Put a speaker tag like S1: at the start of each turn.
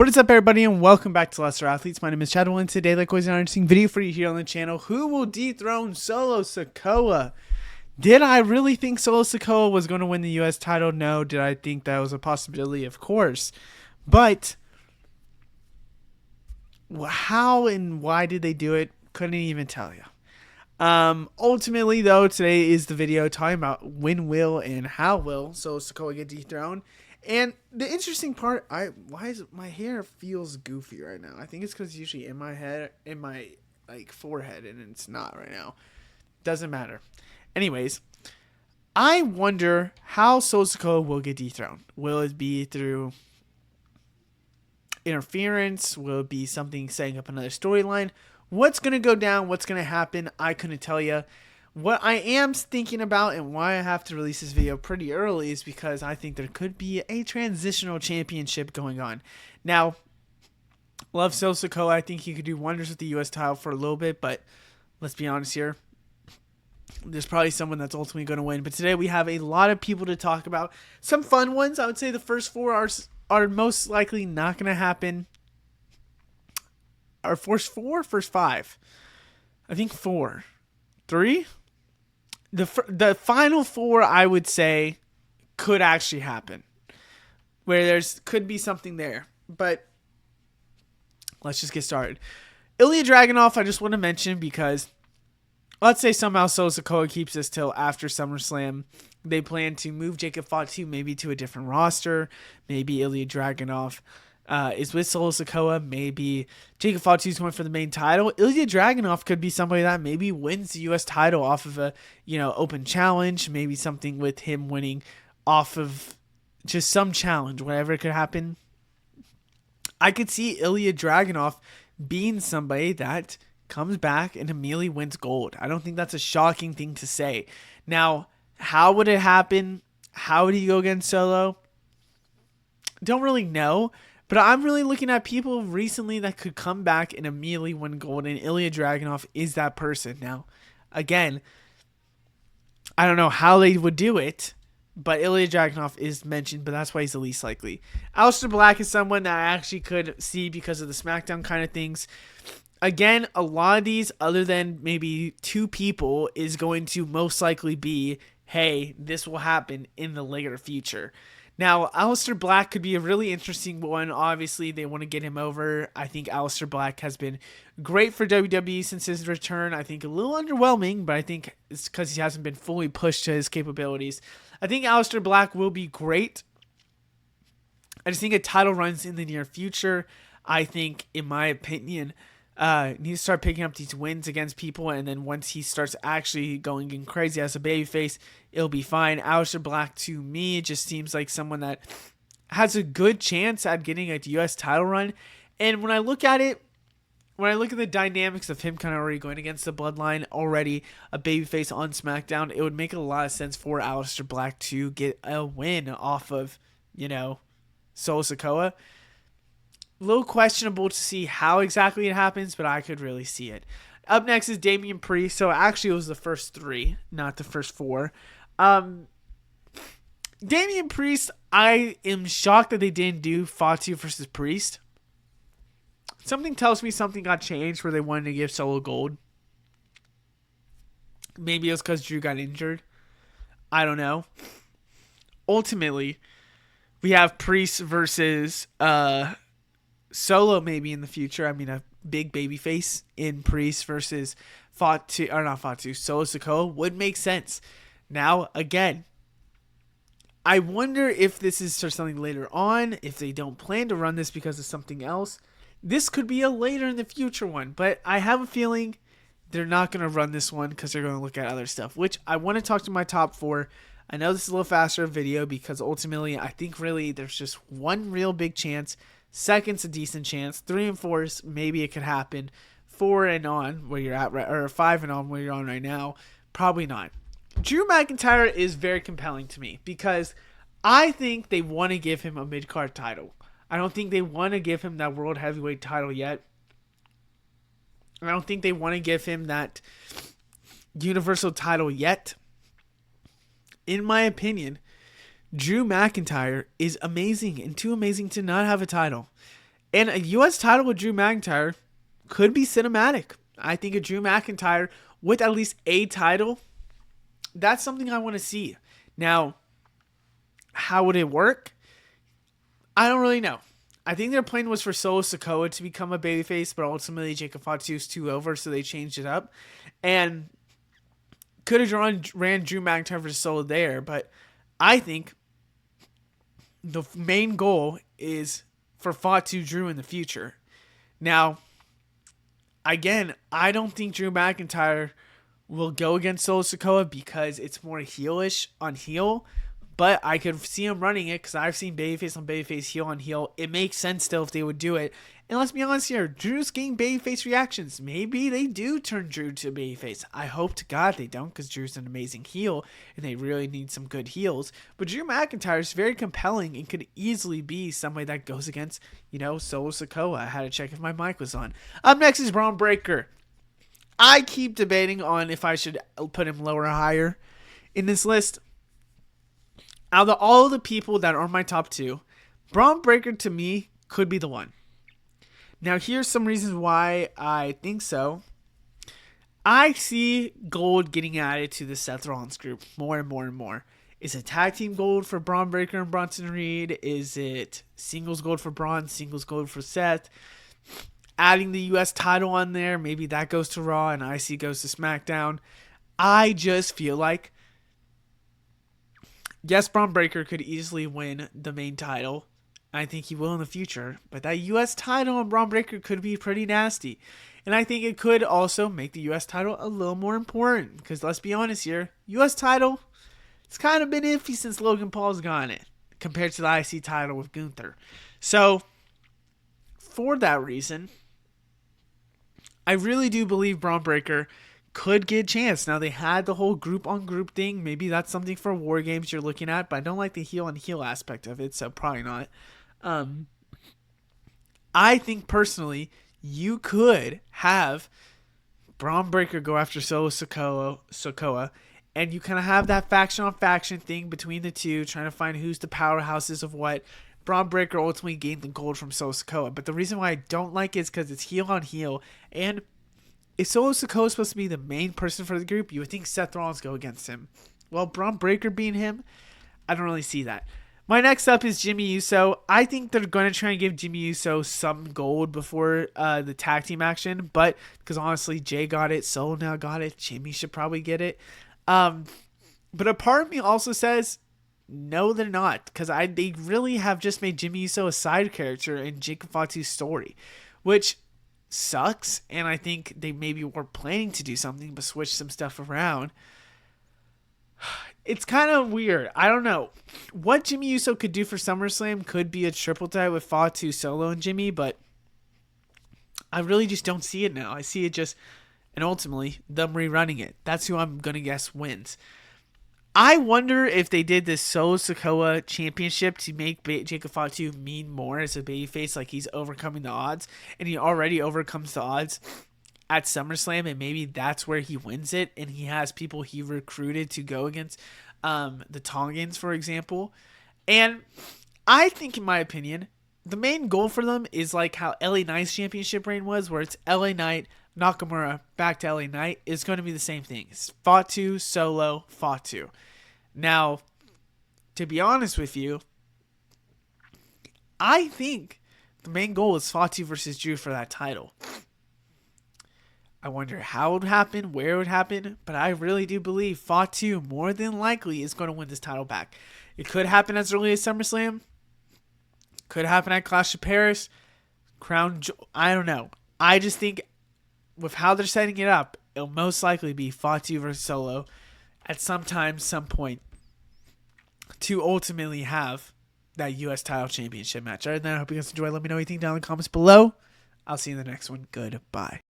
S1: What is up, everybody, and welcome back to Lesser Athletes. My name is Chadwell, and today, like always, an interesting video for you here on the channel. Who will dethrone Solo Sikoa? Did I really think Solo Sikoa was going to win the U.S. title? No. Did I think that was a possibility? Of course. But how and why did they do it? Couldn't even tell you. Ultimately, though, today is the video talking about when will and how will Solo Sikoa get dethroned. And the interesting part, why is my hair feels goofy right now? I think it's because it's usually in my head, in my forehead, and it's not right now. Doesn't matter. Anyways, I wonder how Solo Sikoa will get dethroned. Will it be through interference? Will it be something setting up another storyline? What's going to go down? What's going to happen? I couldn't tell you. What I am thinking about and why I have to release this video pretty early is because I think there could be a transitional championship going on. Now, love Solo Sikoa. I think he could do wonders with the U.S. title for a little bit, but let's be honest here. There's probably someone that's ultimately going to win. But today we have a lot of people to talk about. Some fun ones. I would say the first four are most likely not going to happen. Or first five? I think four. Three? The final four, I would say, could actually happen. Where could be something there. But let's just get started. Ilya Dragunov, I just want to mention because let's say somehow Solo Sikoa keeps this till after SummerSlam. They plan to move Jacob Fatu maybe to a different roster. Maybe Ilya Dragunov is with Solo Sikoa. Maybe Jacob Fatu is going for the main title. Ilya Dragunov could be somebody that maybe wins the U.S. title off of a open challenge. Maybe something with him winning off of just some challenge, whatever could happen. I could see Ilya Dragunov being somebody that comes back and immediately wins gold. I don't think that's a shocking thing to say. Now, how would it happen? How would he go against Solo? Don't really know. But I'm really looking at people recently that could come back and immediately win gold, and Ilya Dragunov is that person. Now, again, I don't know how they would do it, but Ilya Dragunov is mentioned, but that's why he's the least likely. Aleister Black is someone that I actually could see because of the SmackDown kind of things. Again, a lot of these, other than maybe two people, is going to most likely be, hey, this will happen in the later future. Now, Aleister Black could be a really interesting one. Obviously, they want to get him over. I think Aleister Black has been great for WWE since his return. I think a little underwhelming, but I think it's because he hasn't been fully pushed to his capabilities. I think Aleister Black will be great. I just think a title run's in the near future. I think, in my opinion, needs to start picking up these wins against people, and then once he starts actually going in crazy as a babyface, it'll be fine. Aleister Black, to me, just seems like someone that has a good chance at getting a U.S. title run. And when I look at it, when I look at the dynamics of him kind of already going against the Bloodline, already a babyface on SmackDown, it would make a lot of sense for Aleister Black to get a win off of, Solo Sikoa. A little questionable to see how exactly it happens, but I could really see it. Up next is Damian Priest. So actually it was the first three, not the first four. Damian Priest, I am shocked that they didn't do Fatu versus Priest. Something tells me something got changed where they wanted to give Solo gold. Maybe it was because Drew got injured. I don't know. Ultimately, we have Priest versus Solo maybe in the future. I mean, a big baby face in Priest versus Solo Sikoa would make sense. Now, again, I wonder if this is for something later on, if they don't plan to run this because of something else. This could be a later in the future one, but I have a feeling they're not going to run this one because they're going to look at other stuff, which I want to talk to my top four. I know this is a little faster video because ultimately I think really there's just one real big chance. Second's a decent chance. 3 and 4's maybe it could happen. 4 and on where you're at, or 5 and on where you're on right now, probably not. Drew McIntyre is very compelling to me because I think they want to give him a mid-card title. I don't think they want to give him that World Heavyweight title yet. I don't think they want to give him that Universal title yet. In my opinion, Drew McIntyre is amazing and too amazing to not have a title. And a U.S. title with Drew McIntyre could be cinematic. I think a Drew McIntyre with at least a title, that's something I want to see. Now, how would it work? I don't really know. I think their plan was for Solo Sikoa to become a babyface, but ultimately Jacob Fatu is too over, so they changed it up. And could have ran Drew McIntyre for Solo there, but I think the main goal is for Fatu Drew in the future. Now, again, I don't think Drew McIntyre will go against Solo Sikoa because it's more heelish on heel. But I could see him running it because I've seen babyface on babyface, heel on heel. It makes sense still if they would do it. And let's be honest here, Drew's getting babyface reactions. Maybe they do turn Drew to babyface. I hope to God they don't because Drew's an amazing heel and they really need some good heels. But Drew McIntyre is very compelling and could easily be somebody that goes against, Solo Sikoa. I had to check if my mic was on. Up next is Braun Breaker. I keep debating on if I should put him lower or higher in this list. Out of all the people that are my top two, Braun Breaker to me could be the one. Now, here's some reasons why I think so. I see gold getting added to the Seth Rollins group more and more and more. Is it tag team gold for Braun Breaker and Bronson Reed? Is it singles gold for Braun, singles gold for Seth? Adding the U.S. title on there, maybe that goes to Raw and IC goes to SmackDown. I just feel like, yes, Braun Breaker could easily win the main title. I think he will in the future. But that U.S. title on Braun Breaker could be pretty nasty. And I think it could also make the U.S. title a little more important. Because let's be honest here, U.S. title, it's kind of been iffy since Logan Paul's gotten it. Compared to the IC title with Gunther. So, for that reason, I really do believe Braun Breaker could get a chance. Now, they had the whole group-on-group thing. Maybe that's something for War Games you're looking at, but I don't like the heel-on-heel aspect of it, so probably not. I think, personally, you could have Braun Breaker go after Solo Sikoa, and you kind of have that faction-on-faction thing between the two, trying to find who's the powerhouses of what. Braun Breaker ultimately gained the gold from Solo Sikoa, but the reason why I don't like it is because it's heel-on-heel, and if Solo Sikoa is supposed to be the main person for the group, you would think Seth Rollins go against him. Well, Braun Breaker being him, I don't really see that. My next up is Jimmy Uso. I think they're going to try and give Jimmy Uso some gold before the tag team action, but because honestly, Jay got it, Solo now got it, Jimmy should probably get it. But a part of me also says, no, they're not, because they really have just made Jimmy Uso a side character in Jacob Fatu's story, which sucks, and I think they maybe were planning to do something but switch some stuff around. It's kind of weird. I don't know. What Jimmy Uso could do for SummerSlam could be a triple threat with Fatu, Solo, and Jimmy, but I really just don't see it now. I see it just, and ultimately, them rerunning it. That's who I'm going to guess wins. I wonder if they did this Solo Sikoa championship to make Jacob Fatu mean more as a babyface, like he's overcoming the odds, and he already overcomes the odds at SummerSlam, and maybe that's where he wins it, and he has people he recruited to go against the Tongans, for example. And I think, in my opinion, the main goal for them is like how LA Knight's championship reign was, where it's LA Knight, Nakamura, back to LA Knight. Is going to be the same thing. It's Fatu, Solo, Fatu. Now, to be honest with you, I think the main goal is Fatu versus Drew for that title. I wonder how it would happen, where it would happen, but I really do believe Fatu more than likely is going to win this title back. It could happen as early as SummerSlam. Could happen at Clash of Paris. I don't know. I just think with how they're setting it up, it'll most likely be Fatu versus Solo at some time, some point, to ultimately have that U.S. title championship match. Other than that, I hope you guys enjoy. Let me know what you think down in the comments below. I'll see you in the next one. Goodbye.